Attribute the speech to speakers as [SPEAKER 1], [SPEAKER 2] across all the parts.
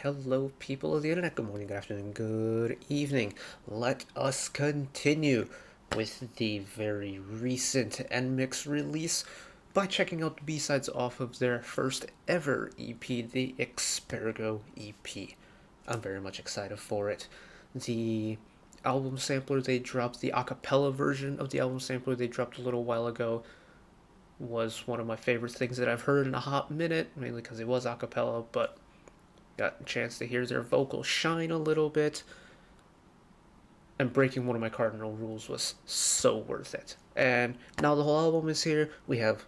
[SPEAKER 1] Hello, people of the internet. Good morning, good afternoon, good evening. Let us continue with the very recent NMIXX release by checking out the B-sides off of their first ever EP, the expérgo EP. I'm very much excited for it. The album sampler they dropped, the a cappella version of the album sampler they dropped a little while ago, was one of my favorite things that I've heard in a hot minute, mainly because it was a cappella, but got a chance to hear their vocals shine a little bit, and breaking one of my cardinal rules was so worth it. And now the whole album is here. We have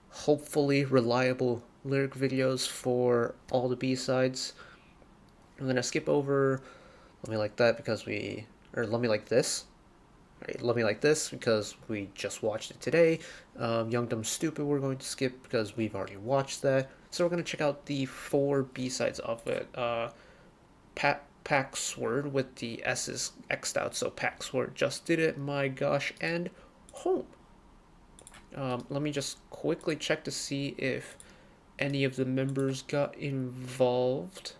[SPEAKER 1] hopefully reliable lyric videos for all the B-sides. I'm gonna skip over Let Me Like That because Let Me Like This. Right, Let Me Like This because we just watched it today. Young Dumb Stupid we're going to skip because we've already watched that. So we're going to check out the 4 B-sides of it. PAXXWORD with the S's X'd out, so PAXXWORD Just Did It, My Gosh, and Home. Let me just quickly check to see if any of the members got involved.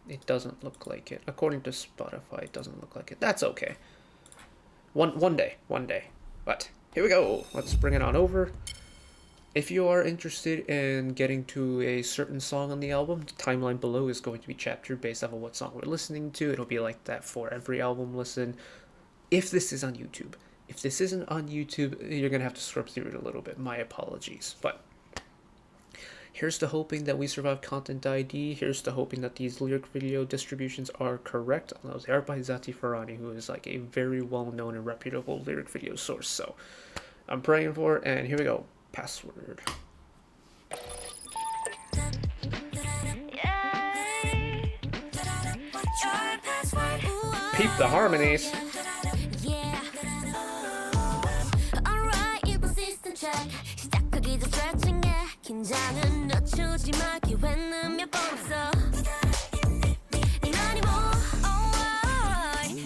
[SPEAKER 1] It doesn't look like it. According to Spotify, it doesn't look like it. That's okay. One day. But here we go. Let's bring it on over. If you are interested in getting to a certain song on the album, the timeline below is going to be chaptered based off of what song we're listening to. It'll be like that for every album listen. If this is on YouTube. If this isn't on YouTube, you're going to have to scrub through it a little bit. My apologies. But here's to hoping that we survive Content ID. Here's to hoping that these lyric video distributions are correct. Although they are by Zati Farhani, who is like a very well-known and reputable lyric video source. So I'm praying for it, and here we go. PAXXWORD. Peep the harmonies. 긴장은 늦추지 마 기회는 몇 번 없어 이만이 뭐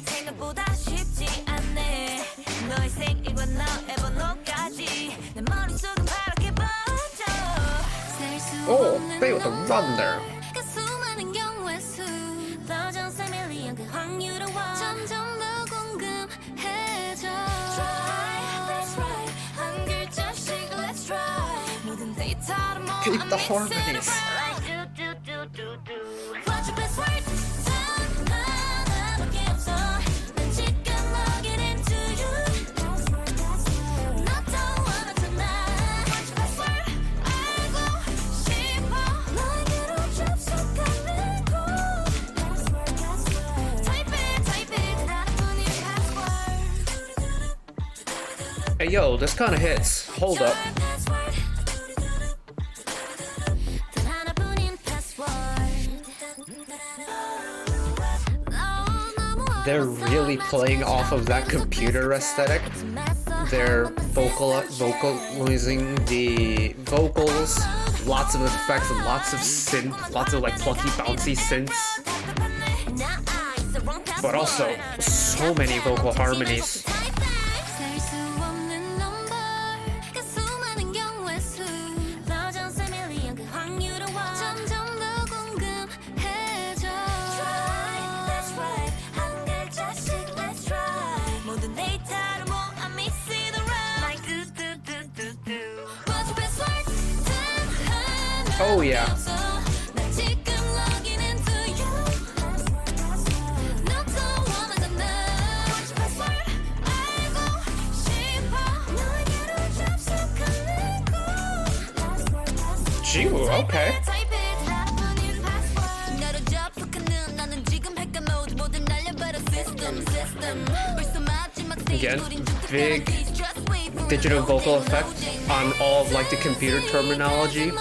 [SPEAKER 1] 생각보다 쉽지 않네 너의 생일과 너의 번호까지 내 머릿속은 파랗게 번져 Oh, play with the run there. 그 수많은 경우의 수 Those unfamiliar 그 확률과 점점 더 궁금해져 Try, that's right 한 글자씩 let's try Keep the harmonies. Hey yo, this kind of hits. Hold up. They're really playing off of that computer aesthetic. They're vocalizing the vocals, lots of effects, lots of synth, lots of like plucky, bouncy synths, but also so many vocal harmonies. Oh yeah. Gee, okay. Again, big digital vocal effect on all of like the computer terminology.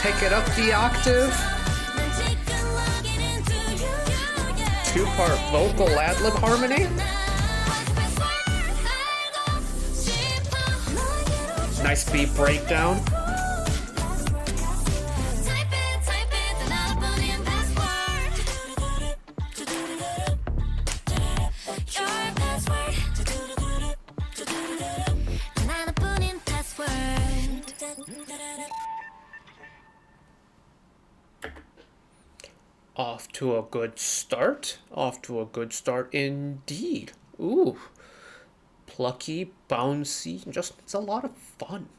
[SPEAKER 1] Take it up the octave. 2-part vocal ad-lib harmony. Nice beat breakdown. Off to a good start. Off to a good start indeed. Ooh. Plucky, bouncy, just, it's a lot of fun.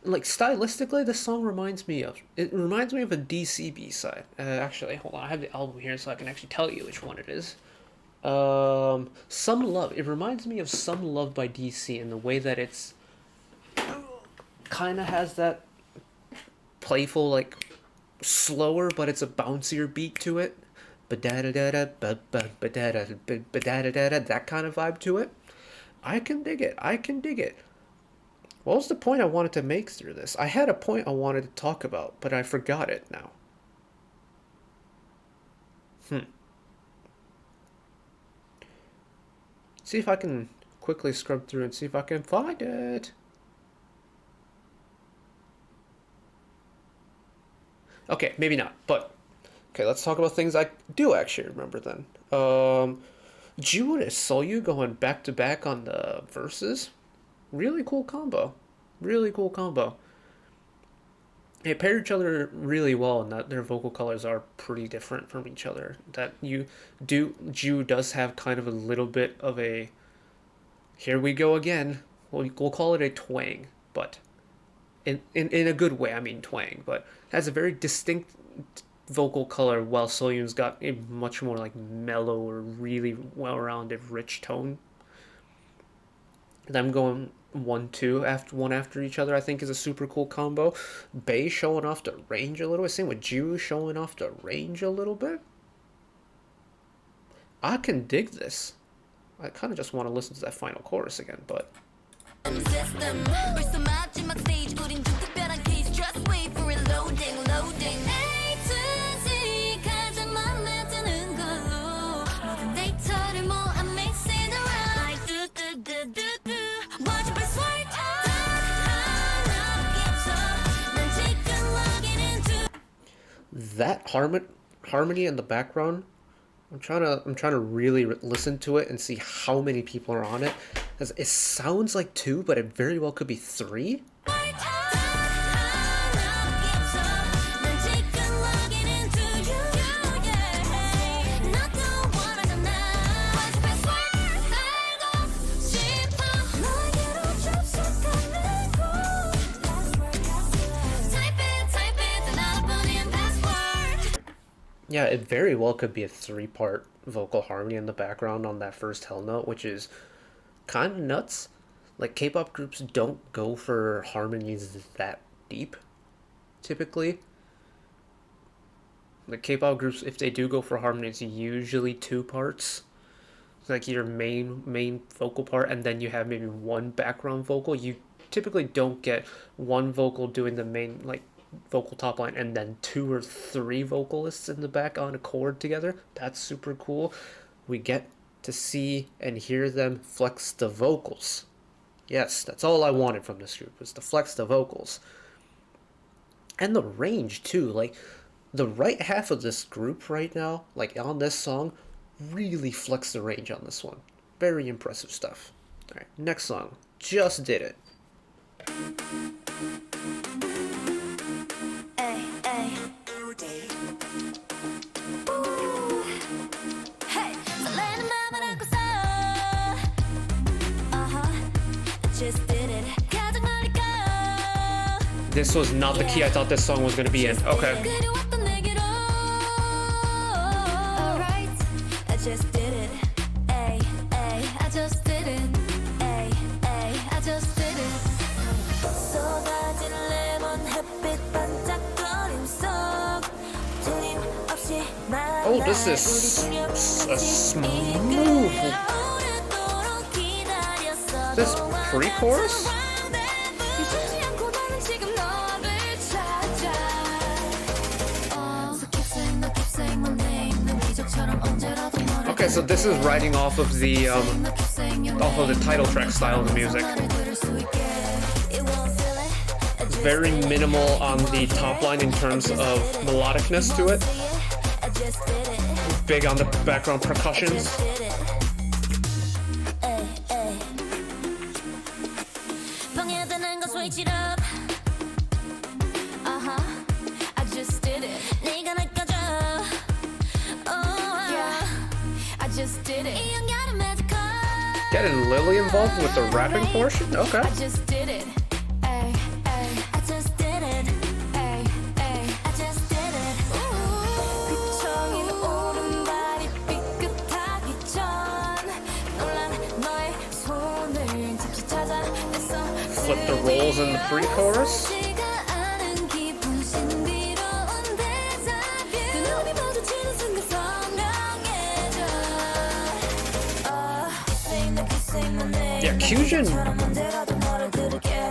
[SPEAKER 1] Like, stylistically, this song reminds me of a DC B-side. Actually, hold on, I have the album here so I can actually tell you which one it is. Some Love. It reminds me of Some Love by DC in the way that it's kind of has that playful, like, slower, but it's a bouncier beat to it. That kind of vibe to it. I can dig it. I can dig it. What was the point I wanted to make through this? I had a point I wanted to talk about, but I forgot it now. See if I can quickly scrub through and see if I can find it. Okay, maybe not, but okay, let's talk about things I do actually remember then. Ju and Soyu going back to back on the verses. Really cool combo. Really cool combo. They pair each other really well in that their vocal colors are pretty different from each other. That Ju does have kind of a little bit of a, here we go again. We'll call it a twang, but in a good way, I mean twang, but has a very distinct vocal color, while Soyun's got a much more like mellow or really well-rounded, rich tone. Them going 1 after each other, I think, is a super cool combo. Bei showing off the range a little bit. Same with Ju showing off the range a little bit. I can dig this. I kind of just want to listen to that final chorus again, but. That harmony in the background, I'm trying to really listen to it and see how many people are on it, because it sounds like 2, but it very well could be 3. Yeah, it very well could be a 3-part vocal harmony in the background on that first hell note, which is kind of nuts. Like, K-pop groups don't go for harmonies that deep, typically. Like, K-pop groups, if they do go for harmonies, usually 2 parts. It's like your main vocal part, and then you have maybe 1 background vocal. You typically don't get 1 vocal doing the main, like, vocal top line and then 2 or 3 vocalists in the back on a chord together. That's super cool. We get to see and hear them flex the vocals. Yes, that's all I wanted from this group, was to flex the vocals. And the range too. Like, the right half of this group right now, like on this song, really flex the range on this one. Very impressive stuff. Alright, next song. Just Did It. This was not the key I thought this song was going to be in. Okay. Oh, this is a smooth. This pre-chorus? Okay, so this is riding off of the title track style of the music. It's very minimal on the top line in terms of melodicness to it. Big on the background percussions. Getting Lily involved with the rapping portion? Okay.
[SPEAKER 2] I just did it. Ay, ay, I just did it. Ay, ay, I just did it. 휘청이는 오른발이 삐끗하기 전 놀란 너의 손을 잡지 찾아 애써
[SPEAKER 1] Flip the roles in the pre-chorus. Yeah,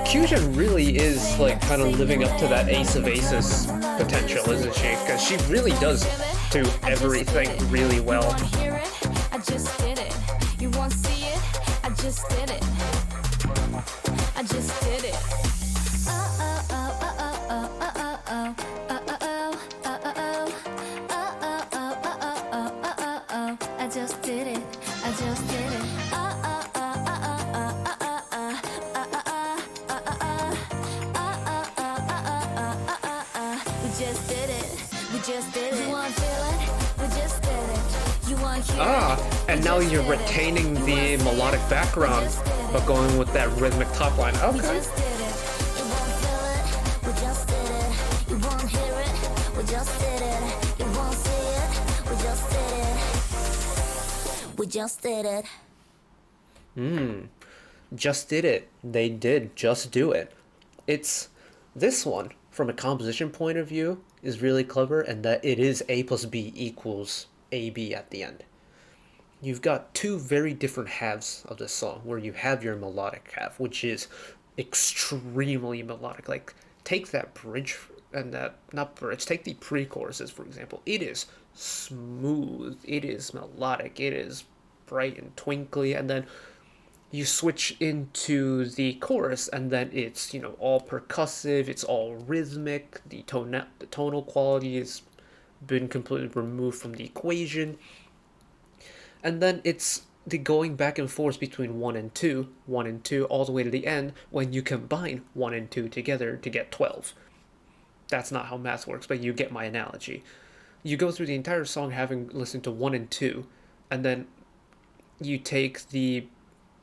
[SPEAKER 1] Kyujin really is like kind of living up to that Ace of Aces potential, isn't she? Because she really does do everything really well.
[SPEAKER 2] I just did it. You won't see it. I just did it. I just did it. I just did it. I just did it. We just did it. We just did it. You want to feel it? We just did it. You want to hear it?
[SPEAKER 1] And now you're retaining the melodic background, but going with that rhythmic top line.
[SPEAKER 2] We
[SPEAKER 1] Okay.
[SPEAKER 2] just did it. You won't feel it. We just did it. You won't hear it. We just did it. You won't see it. We just did it. We just did it.
[SPEAKER 1] Just did it. They did just do it. It's this one from a composition point of view is really clever, and that it is A plus B equals AB at the end. You've got two very different halves of this song, where you have your melodic half, which is extremely melodic. Like, take that bridge and that, not bridge, take the pre-choruses, for example. It is smooth, it is melodic, it is bright and twinkly, and then you switch into the chorus, and then it's, you know, all percussive, it's all rhythmic, the tonal quality has been completely removed from the equation, and then it's the going back and forth between 1 and 2, all the way to the end, when you combine 1 and 2 together to get 12. That's not how math works, but you get my analogy. You go through the entire song having listened to 1 and 2, and then you take the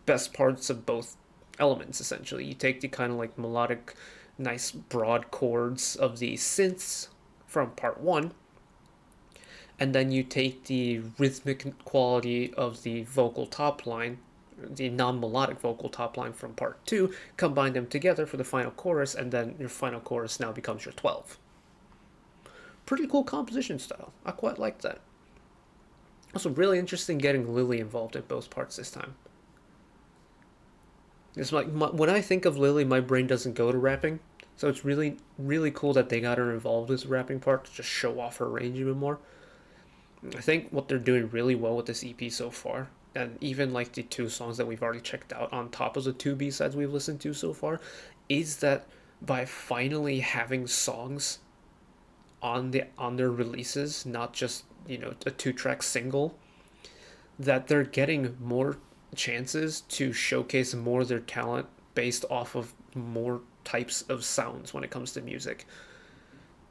[SPEAKER 1] best parts of both elements, essentially. You take the kind of like melodic, nice broad chords of the synths from part 1, and then you take the rhythmic quality of the vocal top line, the non-melodic vocal top line from part 2, combine them together for the final chorus, and then your final chorus now becomes your 12. Pretty cool composition style. I quite like that. Also really interesting getting Lily involved in both parts this time. It's like, when I think of Lily, my brain doesn't go to rapping, so it's really, really cool that they got her involved with the rapping part to just show off her range even more. I think what they're doing really well with this EP so far, and even like the 2 songs that we've already checked out on top of the 2 B-sides we've listened to so far, is that by finally having songs on their releases, not just, you know, a 2-track single, that they're getting more chances to showcase more of their talent based off of more types of sounds when it comes to music.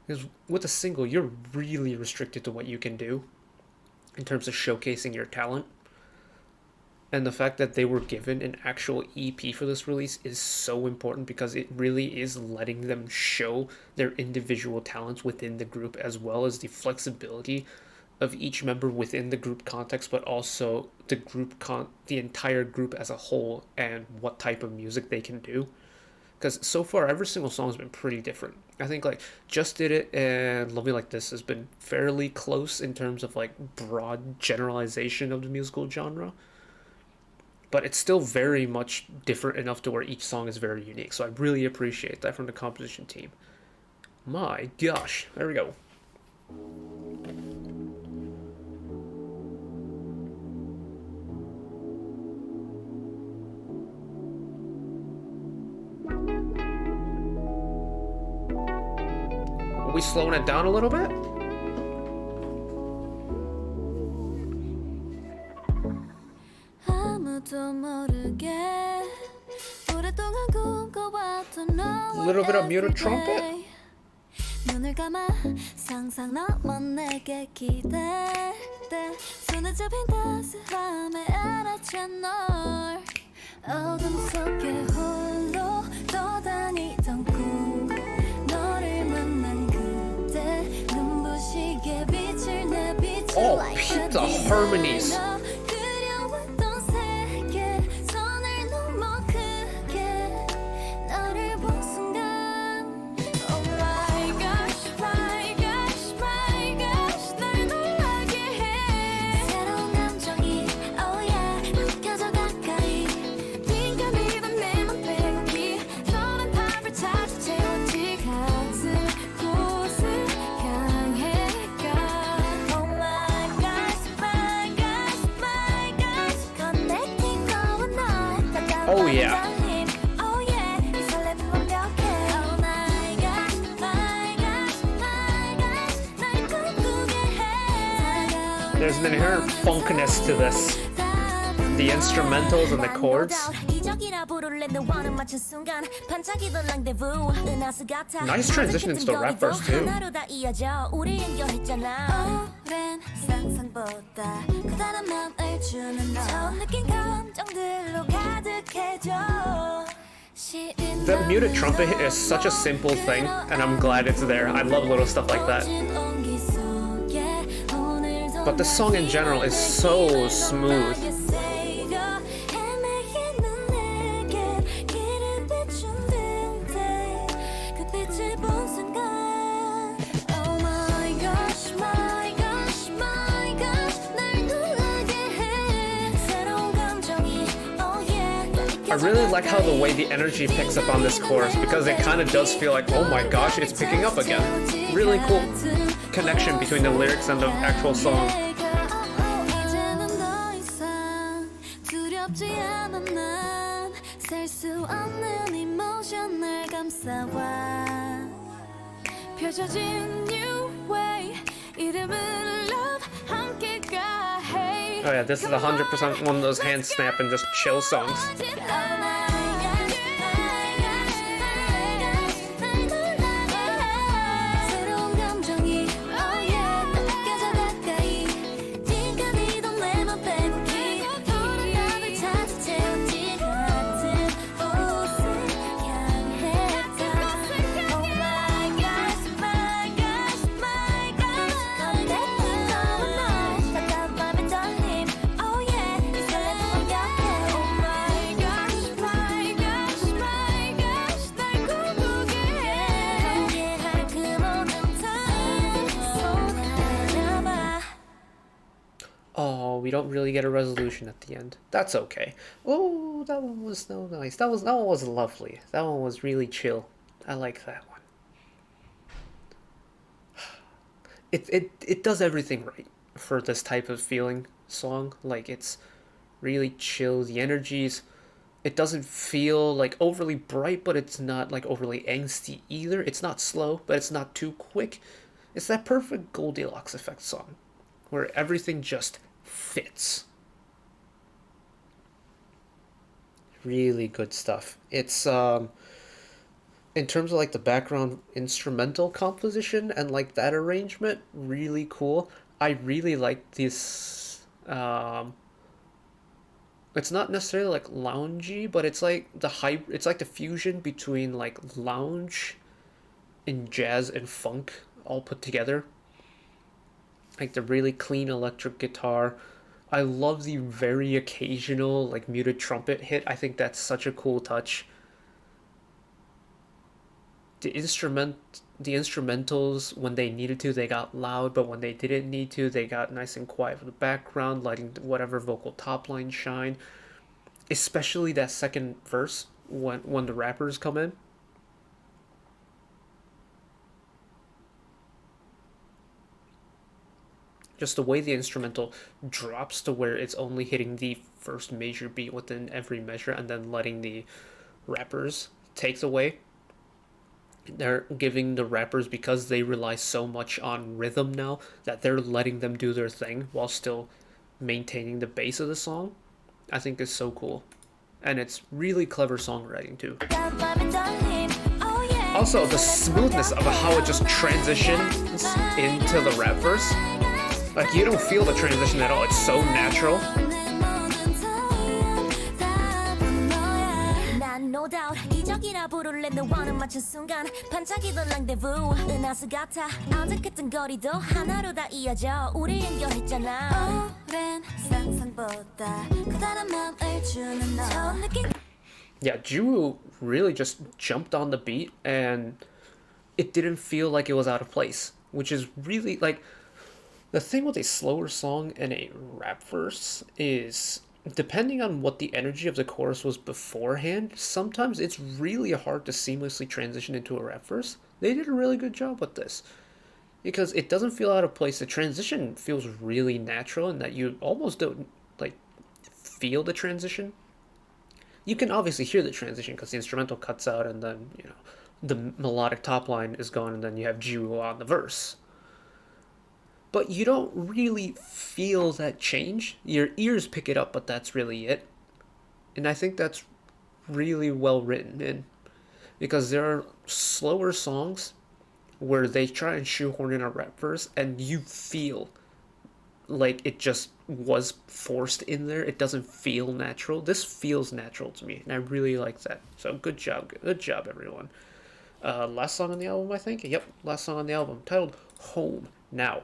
[SPEAKER 1] Because with a single, you're really restricted to what you can do in terms of showcasing your talent. And the fact that they were given an actual EP for this release is so important, because it really is letting them show their individual talents within the group, as well as the flexibility of each member within the group context, but also the the entire group as a whole, and what type of music they can do. Because so far, every single song has been pretty different. I think like Just Did It and Love Me Like This has been fairly close in terms of like broad generalization of the musical genre, but it's still very much different enough to where each song is very unique. So I really appreciate that from the composition team. My gosh, there we go. Are we slowing it down a little bit? A little bit of muted trumpet.
[SPEAKER 2] 눈을 감아 상상 넘어 내게 기댈 때 손에 잡힌 따스함에 알아챈 널 어둠 속에 홀로 떠다니던 꿈 너를 만난 그때 눈부시게 빛을 내 빛을
[SPEAKER 1] Oh, peep the harmonies.
[SPEAKER 2] 그려왔던 세계 선을 넘어 크게 너를 본 순간 Oh my gosh, my gosh, my gosh 날 놀라게 해 새로운 감정이 Oh yeah 느껴져 가까이 민감이던 내 맘 빼곡히 너란 답을 찾아 채웠지 같은 곳을 향해 가 Oh my gosh, my gosh, my gosh Connecting 너와 나
[SPEAKER 1] Oh yeah.
[SPEAKER 2] Oh yeah 이 설렘은 완벽해 Oh my gosh, my gosh, my gosh 날 꿈꾸게 해
[SPEAKER 1] There's an inherent funkness to this. The instrumentals and the chords. Nice transition into the rap verse too. The muted trumpet is such a simple thing, and I'm glad it's there. I love little stuff like that. But the song in general is so smooth. I really like how the way the energy picks up on this chorus, because it kind of does feel like, oh my gosh, it's picking up again. Really cool connection between the lyrics and the actual song. Oh yeah, this is 100% one of those hand snap and just chill songs. Oh, we don't really get a resolution at the end. That's okay. Oh, that one was so nice. That one was lovely. That one was really chill. I like that one. It does everything right for this type of feeling song. Like, it's really chill. The energies, it doesn't feel like overly bright, but it's not like overly angsty either. It's not slow, but it's not too quick. It's that perfect Goldilocks effect song where everything just fits. Really good stuff. It's in terms of like the background instrumental composition and like that arrangement, really cool. I really like this it's not necessarily like loungy, but it's like it's like the fusion between like lounge and jazz and funk all put together. Like the really clean electric guitar. I love the very occasional like muted trumpet hit. I think that's such a cool touch. The instrumentals, when they needed to, they got loud, but when they didn't need to, they got nice and quiet for the background, letting whatever vocal top line shine. Especially that second verse when the rappers come in. Just the way the instrumental drops to where it's only hitting the first major beat within every measure and then letting the rappers take the way. They're giving the rappers, because they rely so much on rhythm now, that they're letting them do their thing while still maintaining the bass of the song. I think is so cool. And it's really clever songwriting too. Also, the smoothness of how it just transitions into the rap verse. Like, you don't feel the transition at all. It's so natural.
[SPEAKER 2] No doubt 이적이라 부를래 너와는 맞춘 순간 반짝이던 랑데부 은하수 같아 어색했던 거리도 하나로 다 이어져 우리 연결했잖아 오랜 상상보다 커다란 마음을 주는 너 처음 느낀
[SPEAKER 1] Yeah, Jwoo really just jumped on the beat and it didn't feel like it was out of place, which is really like the thing with a slower song and a rap verse is depending on what the energy of the chorus was beforehand, sometimes it's really hard to seamlessly transition into a rap verse. They did a really good job with this because it doesn't feel out of place. The transition feels really natural in that you almost don't like feel the transition. You can obviously hear the transition because the instrumental cuts out and then, you know, the melodic top line is gone and then you have Jwoo on the verse. But you don't really feel that change. Your ears pick it up, but that's really it. And I think that's really well written in because there are slower songs where they try and shoehorn in a rap verse and you feel like it just was forced in there. It doesn't feel natural. This feels natural to me, and I really like that. So good job, everyone. Last song on the album, I think. Yep, last song on the album, titled "Home Now."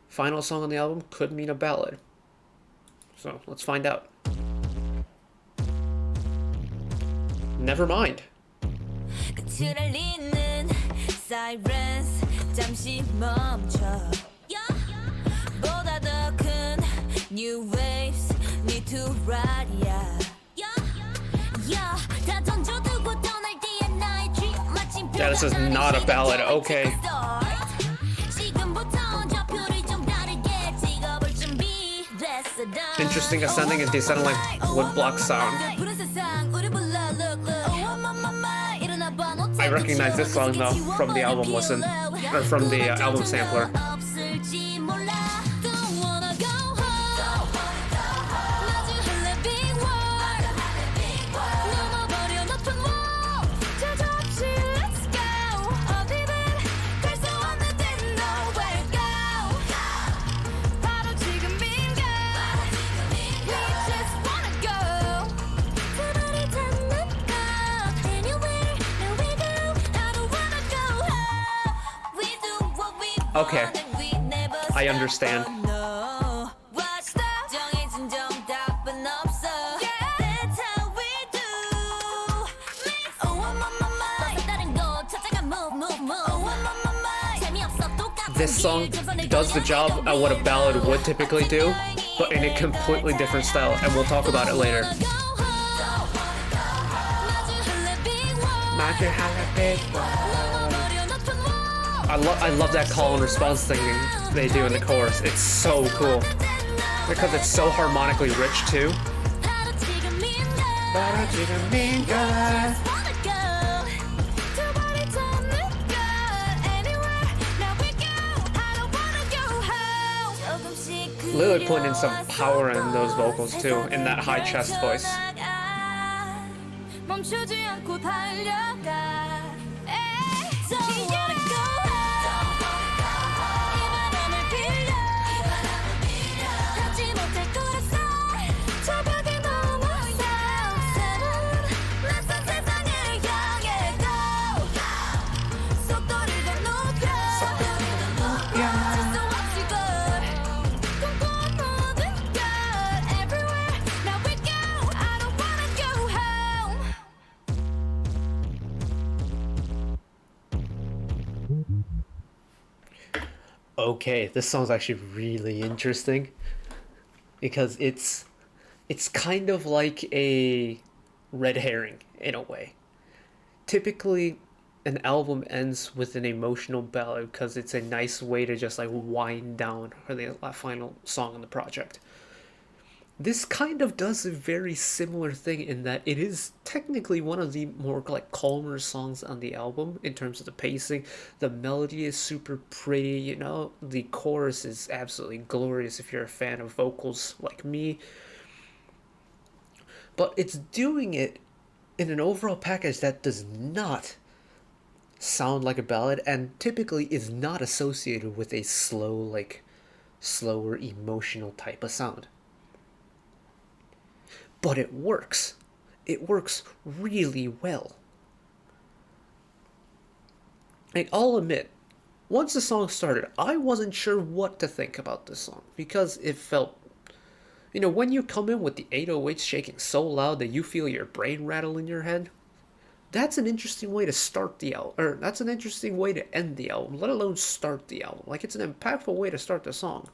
[SPEAKER 1] Final song on the album could mean a ballad. So let's find out. Never mind.
[SPEAKER 2] 끝을 알리는 sirens 잠시 멈춰 보다 더 큰 new waves need to ride 다 던져두고 떠날 뒤에 나의 dream 마침
[SPEAKER 1] Yeah, this is not a ballad. Okay. Interesting ascending and descending like woodblock sound. I recognize this song though from the album listen, or from the album sampler. Okay, I understand. This song does the job at what a ballad would typically do, but in a completely different style, and we'll talk about it later. I love that call and response thing they do in the chorus. It's so cool because it's so harmonically rich too. Lily putting in some power in those vocals too, in that high chest voice. Okay, this song's actually really interesting because it's kind of like a red herring in a way. Typically, an album ends with an emotional ballad because it's a nice way to just like wind down for the final song on the project. This kind of does a very similar thing in that it is technically one of the more like calmer songs on the album in terms of the pacing. The melody is super pretty, you know, the chorus is absolutely glorious if you're a fan of vocals like me. But it's doing it in an overall package that does not sound like a ballad and typically is not associated with a slow, like slower emotional type of sound. But it works. It works really well. Like, I'll admit, once the song started, I wasn't sure what to think about this song because it felt, when you come in with the 808s shaking so loud that you feel your brain rattle in your head, that's an interesting way to start the album, or that's an interesting way to end the album, let alone start the album. Like, it's an impactful way to start the song.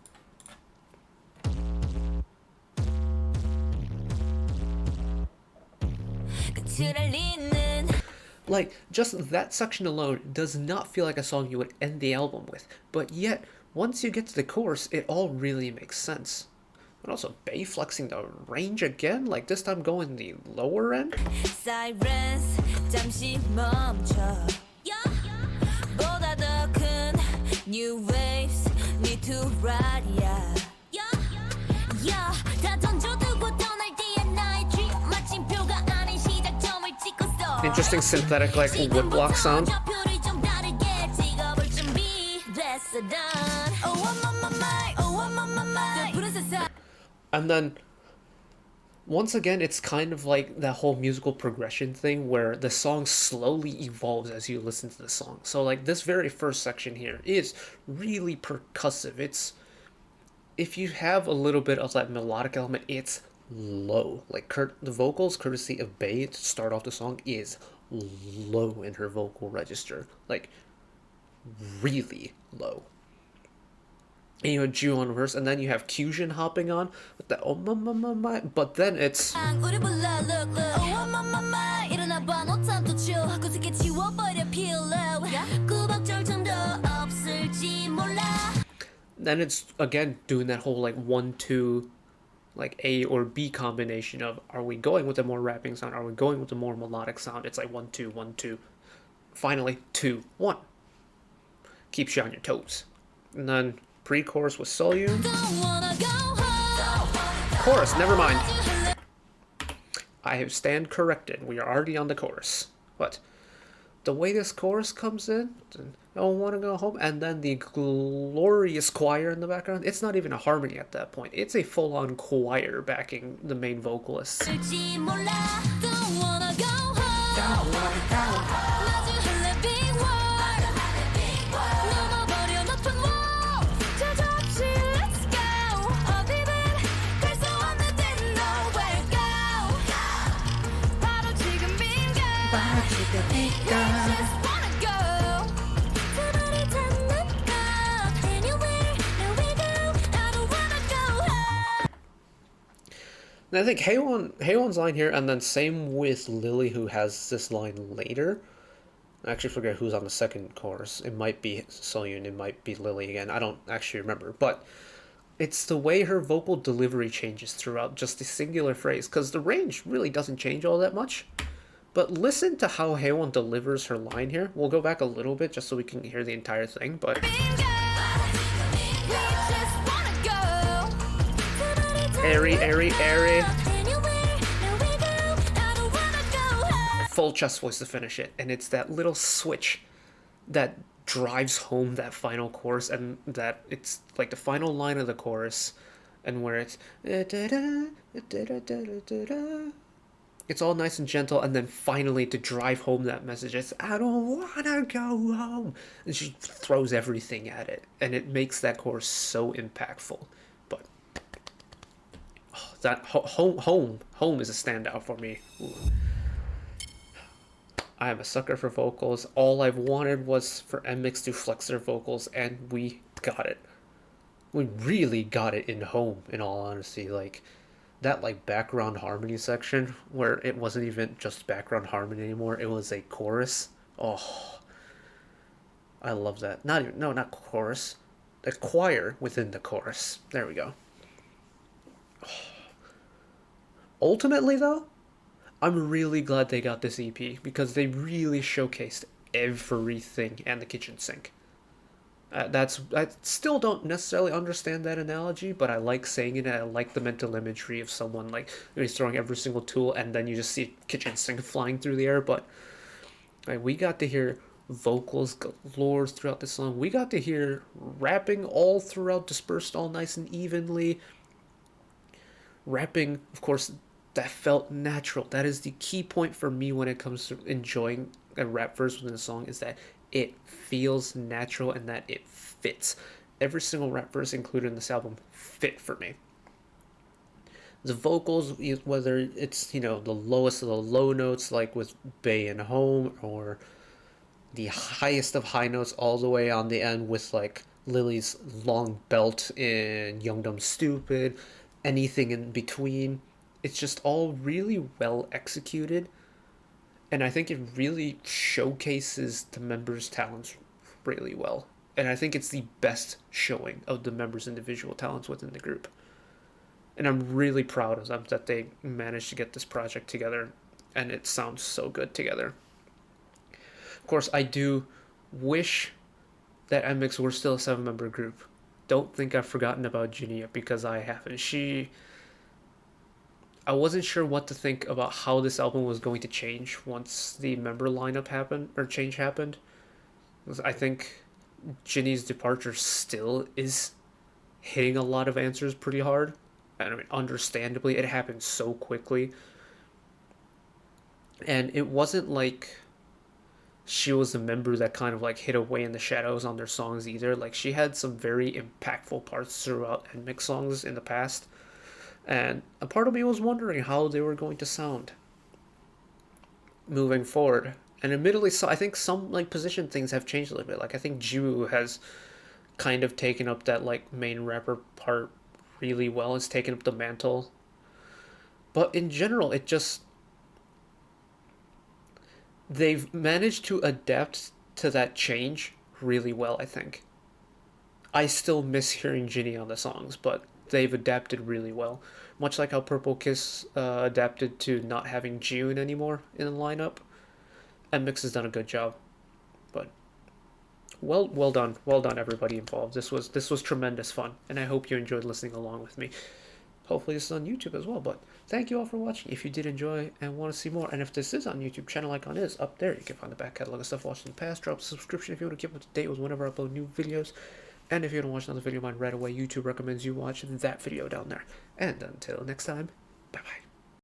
[SPEAKER 1] Like, just that section alone does not feel like a song you would end the album with, but yet, once you get to the chorus, it all really makes sense. And also, Bay flexing the range again, like this time going the lower end.
[SPEAKER 2] Sirens 잠시 멈춰 보다 더 큰 new waves need to ride 다 던져두고 떠날 뒤에 나의 dream 마침표가 아닌 시작점을 찍었어.
[SPEAKER 1] Interesting synthetic like woodblock sound.
[SPEAKER 2] 표를 좀 다르게 찍어볼 준비 됐어 done. Oh I'm on my mind, oh I'm on my mind. 푸른 세상.
[SPEAKER 1] And then, once again, it's kind of like that whole musical progression thing where the song slowly evolves as you listen to the song. So, like, this very first section here is really percussive. If you have a little bit of that melodic element, it's low. Like, the vocals, courtesy of Bay to start off the song, is low in her vocal register. Like, really low. And you have Ju on verse, and then you have Kyujin hopping on with the oh my, but then it's then it's again doing that whole like 1-2 like A or B combination of, are we going with a more rapping sound, are we going with a more melodic sound? It's like 1-2 1-2, finally 2-1, keeps you on your toes. And then pre-chorus with Soyun. Chorus, never mind. I stand corrected. We are already on the chorus. What? The way this chorus comes in, I don't want to go home, and then the glorious choir in the background. It's not even a harmony at that point. It's a full-on choir backing the main vocalist. And I think Haewon's line here, and then same with Lily, who has this line later. I actually forget who's on the second chorus. It might be Soyun, it might be Lily again. I don't actually remember, but it's the way her vocal delivery changes throughout just a singular phrase, because the range really doesn't change all that much. But listen to how Haewon delivers her line here. We'll go back a little bit just so we can hear the entire thing, but airy, airy, airy. Full chest voice to finish it, and it's that little switch that drives home that final chorus, and that it's like the final line of the chorus, and where it's all nice and gentle, and then finally to drive home that message, it's I don't wanna go home, and she throws everything at it, and it makes that chorus so impactful. But that home is a standout for me. Ooh. I am a sucker for vocals. All I've wanted was for NMIXX to flex their vocals, and we got it. We really got it in Home, in all honesty. Like, that like background harmony section where it wasn't even just background harmony anymore, it was a chorus. Oh, I love that. Not chorus, a choir within the chorus. There we go. Oh. Ultimately though, I'm really glad they got this EP because they really showcased everything and the kitchen sink. I still don't necessarily understand that analogy, but I like saying it, and I like the mental imagery of someone like he's throwing every single tool and then you just see kitchen sink flying through the air. But we got to hear vocals galore throughout the song. We got to hear rapping all throughout, dispersed all nice and evenly. Rapping, of course, that felt natural. That is the key point for me when it comes to enjoying a rap verse within a song, is that it feels natural and that it fits. Every single rap verse included in this album fit for me. The vocals, whether it's, the lowest of the low notes like with Bay and Home, or the highest of high notes all the way on the end with like Lily's long belt in Young Dumb Stupid, anything in between. It's just all really well executed, and I think it really showcases the members' talents really well. And I think it's the best showing of the members' individual talents within the group. And I'm really proud of them that they managed to get this project together, and it sounds so good together. Of course, I do wish that NMIXX were still a 7-member group. Don't think I've forgotten about Junia, because I haven't. I wasn't sure what to think about how this album was going to change once the member lineup happened, or change happened. I think Ginny's departure still is hitting a lot of answers pretty hard. I mean, understandably, it happened so quickly. And it wasn't like she was a member that kind of like hid away in the shadows on their songs either. Like, she had some very impactful parts throughout NMIXX songs in the past. And a part of me was wondering how they were going to sound moving forward. And admittedly, so I think some like position things have changed a little bit. Like, I think Ju has kind of taken up that like main rapper part really well. It's taken up the mantle. But in general, they've managed to adapt to that change really well, I think. I still miss hearing Ginny on the songs, but they've adapted really well. Much like how Purple Kiss adapted to not having June anymore in the lineup. NMIXX has done a good job. But well done everybody involved. This was tremendous fun, and I hope you enjoyed listening along with me. Hopefully this is on YouTube as well, but thank you all for watching. If you did enjoy and want to see more, and if this is on YouTube, channel icon is up there. You can find the back catalog of stuff watched in the past. Drop a subscription if you want to keep up to date with whenever I upload new videos. And if you want to watch another video of mine right away, YouTube recommends you watch that video down there. And until next time, bye bye.